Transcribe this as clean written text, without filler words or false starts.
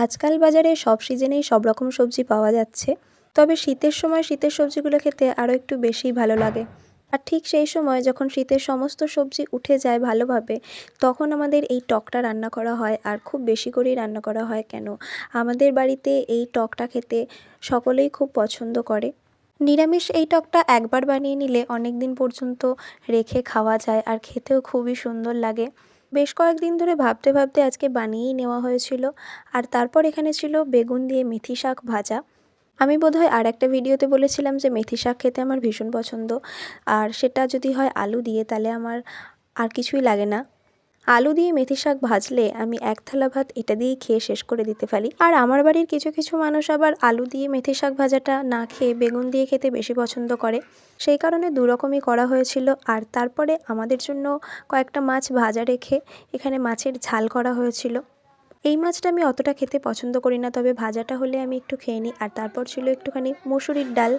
আজকাল বাজারে সব সিজনেই সব রকম সবজি পাওয়া যাচ্ছে। তবে শীতের সময় শীতের সবজিগুলো খেতে আরও একটু বেশিই ভালো লাগে। আর ঠিক সেই সময় যখন শীতের সমস্ত সবজি উঠে যায় ভালোভাবে, তখন আমাদের এই টকটা রান্না করা হয়, আর খুব বেশি করেই রান্না করা হয়। কেন? আমাদের বাড়িতে এই টকটা খেতে সকলেই খুব পছন্দ করে। নিরামিষ এই টকটা একবার বানিয়ে নিলে অনেক দিন পর্যন্ত রেখে খাওয়া যায়, আর খেতেও খুবই সুন্দর লাগে। বেশ কয়েকদিন ধরে ভাবতে ভাবতে আজকে বানিয়েই নেওয়া হয়েছিল। আর তারপর এখানে ছিল বেগুন দিয়ে মেথি শাক ভাজা। আমি বোধহয় আর একটা ভিডিওতে বলেছিলাম যে মেথি শাক খেতে আমার ভীষণ পছন্দ, আর সেটা যদি হয় আলু দিয়ে, তাহলে আমার আর কিছুই লাগে না। আলু দিয়ে মেথি শাক ভাজলে আমি এক থালা ভাত এটা দিয়েই খেয়ে শেষ করে দিতে পারি। আর আমার বাড়ির কিছু কিছু মানুষ আবার আলু দিয়ে মেথি শাক ভাজাটা না খেয়ে বেগুন দিয়ে খেতে বেশি পছন্দ করে। সেই কারণে দুরকমই করা হয়েছিল। আর তারপরে আমাদের জন্য কয়েকটা মাছ ভাজা রেখে এখানে মাছের ঝাল করা হয়েছিল। এই মাছটা আমি অতটা খেতে পছন্দ করি না, তবে ভাজাটা হলে আমি একটু খেয়ে নিই। আর তারপর ছিল একটুখানি মুসুরির ডাল।